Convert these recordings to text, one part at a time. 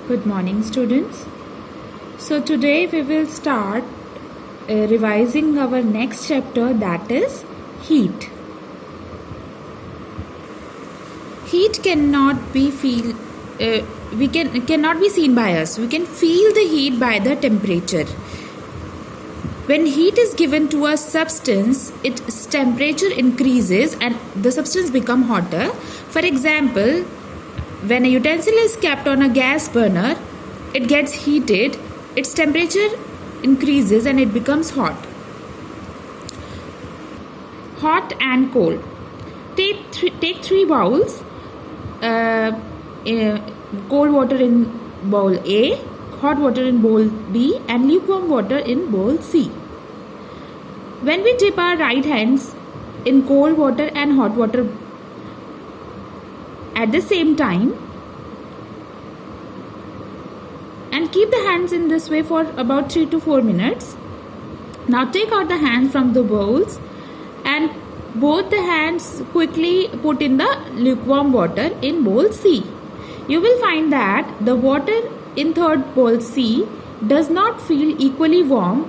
Good morning, students. So today we will start revising our next chapter, that is heat. Heat cannot be cannot be seen by us. We can feel the heat by the temperature. When heat is given to a substance, its temperature increases and the substance become hotter. For example, when a utensil is kept on a gas burner, it gets heated, its temperature increases and it becomes hot. Hot and cold. Take three bowls, cold water in bowl A, hot water in bowl B and lukewarm water in bowl C. When we dip our right hands in cold water and hot water at the same time and keep the hands in this way for about 3 to 4 minutes. Now take out the hands from the bowls and both the hands quickly put in the lukewarm water in bowl C. You will find that the water in third bowl C does not feel equally warm,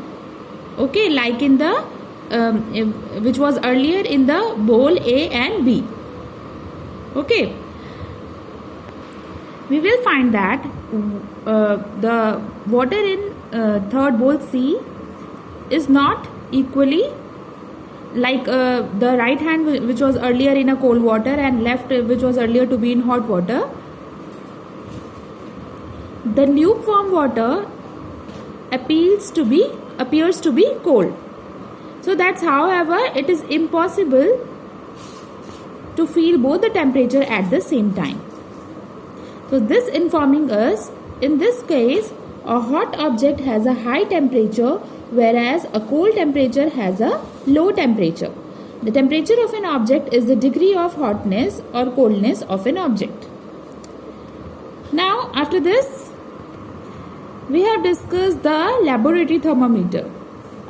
okay, like in the which was earlier in the bowl A and B. Okay, we will find that the water in third bowl C is not equally like the right hand which was earlier in a cold water and left which was earlier to be in hot water. The lukewarm water appears to be cold. So that's however it is impossible to feel both the temperature at the same time. So this informing us, in this case, a hot object has a high temperature whereas a cold temperature has a low temperature. The temperature of an object is the degree of hotness or coldness of an object. Now after this, we have discussed the laboratory thermometer,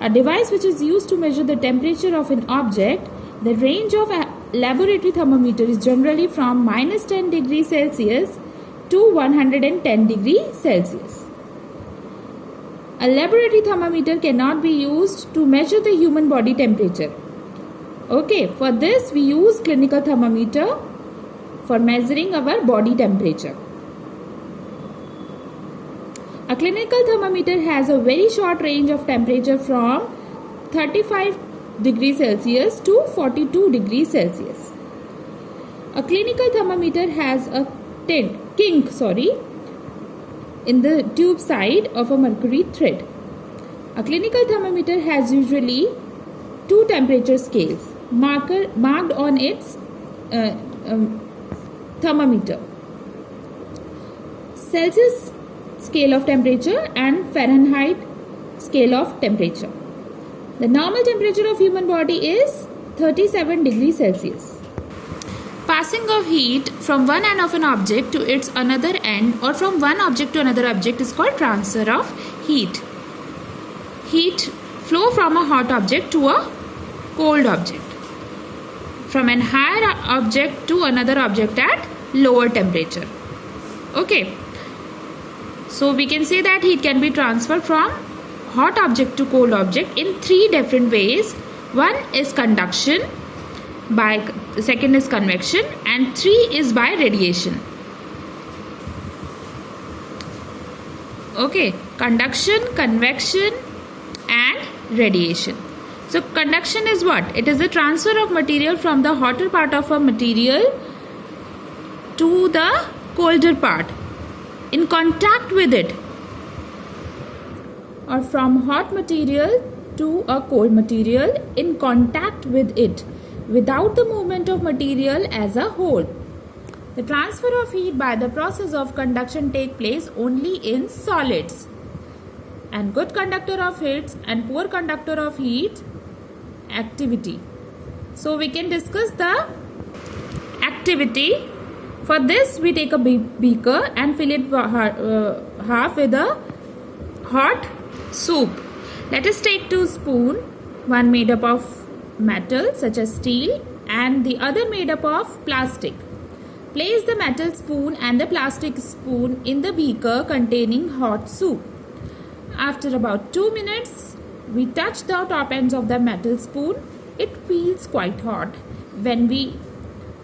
a device which is used to measure the temperature of an object. The range of a laboratory thermometer is generally from -10 degrees Celsius to 110 degrees Celsius. A laboratory thermometer cannot be used to measure the human body temperature. Okay, for this we use clinical thermometer for measuring our body temperature. A clinical thermometer has a very short range of temperature from 35 degrees Celsius to 42 degrees Celsius. A clinical thermometer has a kink in the tube side of a mercury thread. A clinical thermometer has usually two temperature scales marked on its thermometer: Celsius scale of temperature and Fahrenheit scale of temperature. The normal temperature of human body is 37 degrees Celsius. Passing of heat from one end of an object to its another end or from one object to another object is called transfer of heat. Heat flow from a hot object to a cold object, from an higher object to another object at lower temperature. Okay. So we can say that heat can be transferred from hot object to cold object in three different ways. One is conduction, second is convection, and three is by radiation. Okay, conduction, convection and radiation. So conduction is what? It is the transfer of material from the hotter part of a material to the colder part in contact with it, or from hot material to a cold material in contact with it without the movement of material as a whole. The transfer of heat by the process of conduction takes place only in solids. And good conductor of heat and poor conductor of heat, activity. So we can discuss the activity. For this, we take a beaker and fill it half with a hot soup. Let us take 2 spoons, one made up of metal such as steel and the other made up of plastic. Place the metal spoon and the plastic spoon in the beaker containing hot soup. After about 2 minutes, we touch the top ends of the metal spoon. It feels quite hot. When we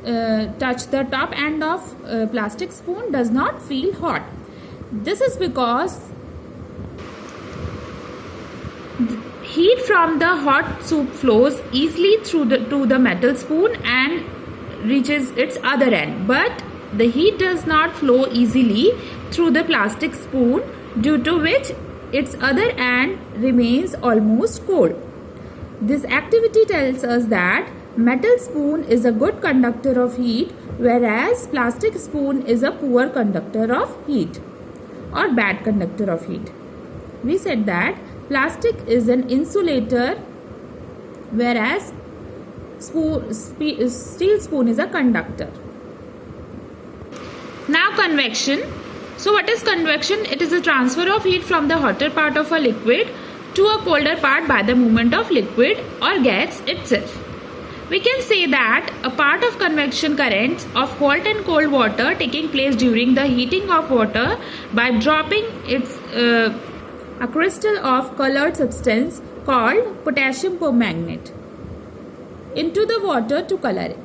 touch the top end of plastic spoon, does not feel hot. This is because heat from the hot soup flows easily to the metal spoon and reaches its other end, but the heat does not flow easily through the plastic spoon, due to which its other end remains almost cold. This activity tells us that metal spoon is a good conductor of heat, whereas plastic spoon is a poor conductor of heat or bad conductor of heat. We said that plastic is an insulator, whereas steel spoon is a conductor. Now convection. So what is convection? It is a transfer of heat from the hotter part of a liquid to a colder part by the movement of liquid or gas itself. We can say that a part of convection currents of hot and cold water taking place during the heating of water by dropping a crystal of colored substance called potassium permanganate into the water to color it.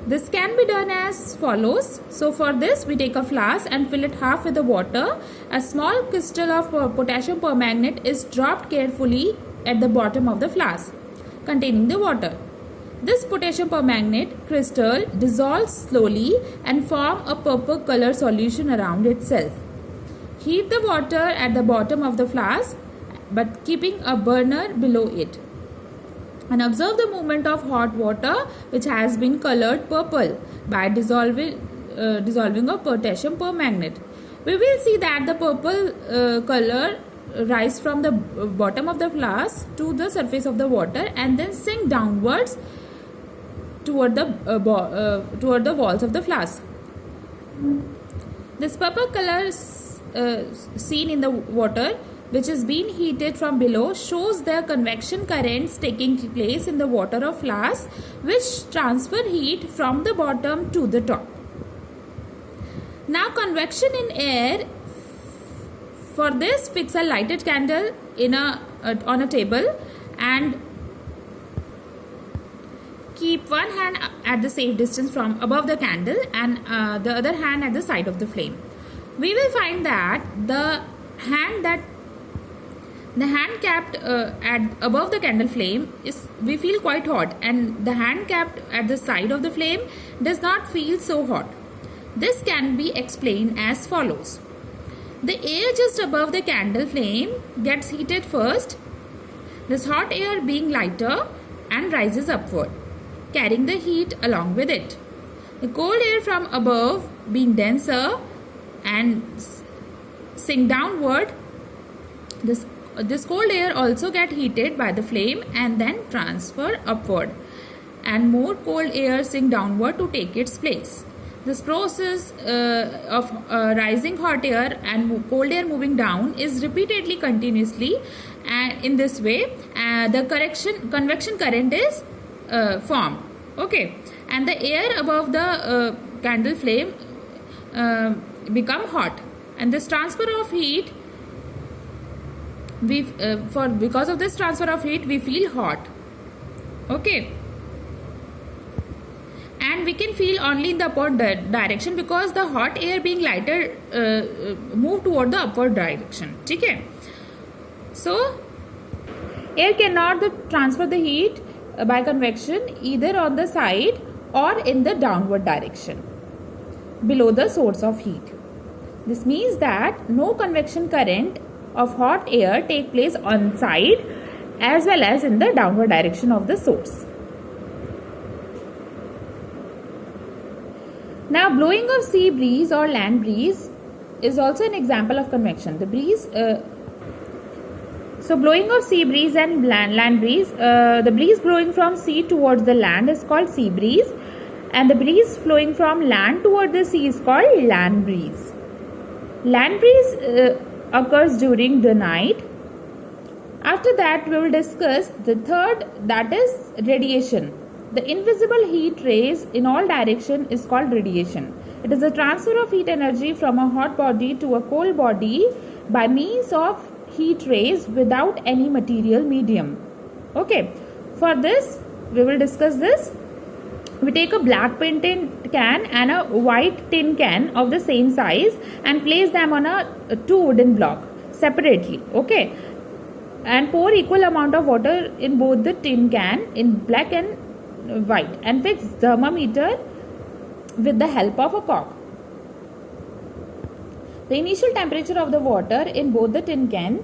This can be done as follows. So for this, we take a flask and fill it half with the water. A small crystal of potassium permanganate is dropped carefully at the bottom of the flask containing the water. This potassium permanganate crystal dissolves slowly and form a purple color solution around itself. Heat the water at the bottom of the flask, but keeping a burner below it, and observe the movement of hot water which has been colored purple by dissolving of potassium permanganate. We will see that the purple color rise from the bottom of the flask to the surface of the water and then sink downwards toward the walls of the flask. This purple color seen in the water, which is being heated from below, shows the convection currents taking place in the water of flask, which transfer heat from the bottom to the top. Now convection in air. For this, fix a lighted candle on a table and keep one hand at the safe distance from above the candle and the other hand at the side of the flame. We will find that the hand kept above the candle flame we feel quite hot, and the hand kept at the side of the flame does not feel so hot. This can be explained as follows. The air just above the candle flame gets heated first, this hot air being lighter and rises upward, carrying the heat along with it. The cold air from above being denser and sink downward, this cold air also get heated by the flame and then transfer upward, and more cold air sink downward to take its place. This process of rising hot air and cold air moving down is repeatedly continuously, and in this way the convection current is formed. Okay, and the air above the candle flame become hot, and this transfer of heat because of this transfer of heat we feel hot. Okay, and we can feel only in the upward direction because the hot air being lighter move toward the upward direction. Okay, so air cannot transfer the heat by convection either on the side or in the downward direction below the source of heat. This means that no convection current of hot air take place on side as well as in the downward direction of the source. Now blowing of sea breeze or land breeze is also an example of convection. The breeze so blowing of sea breeze and land breeze, the breeze blowing from sea towards the land is called sea breeze, and the breeze flowing from land toward the sea is called land breeze. Land breeze occurs during the night. After that we will discuss the third, that is radiation. The invisible heat rays in all direction is called radiation. It is a transfer of heat energy from a hot body to a cold body by means of heat rays without any material medium. Okay, for this we will discuss this. We take a black paint tin can and a white tin can of the same size and place them on a two wooden block separately. Okay, and pour equal amount of water in both the tin can in black and white and fix thermometer with the help of a cock. The initial temperature of the water in both the tin can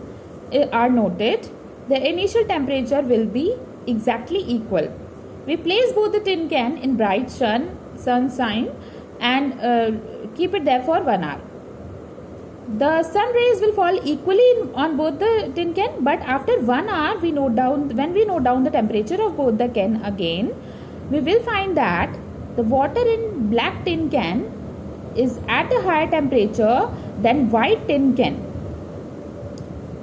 are noted. The initial temperature will be exactly equal. We place both the tin can in bright sunshine and keep it there for 1 hour. The sun rays will fall equally on both the tin can, but after 1 hour when we note down the temperature of both the can again, we will find that the water in black tin can is at a higher temperature than white tin can.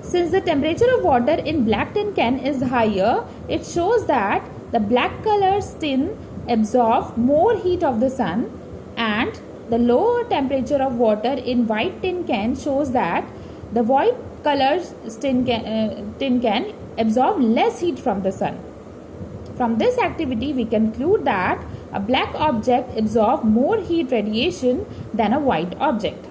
Since the temperature of water in black tin can is higher, it shows that the black colored tin absorbs more heat of the sun, and the lower temperature of water in white tin can shows that the white colored tin can absorb less heat from the sun. From this activity, we conclude that a black object absorbs more heat radiation than a white object.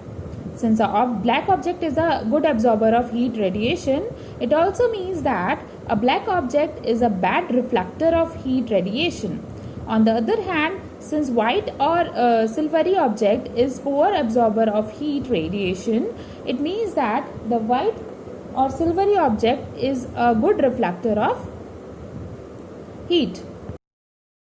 Since a black object is a good absorber of heat radiation, it also means that a black object is a bad reflector of heat radiation. On the other hand, since white or silvery object is poor absorber of heat radiation, it means that the white or silvery object is a good reflector of heat.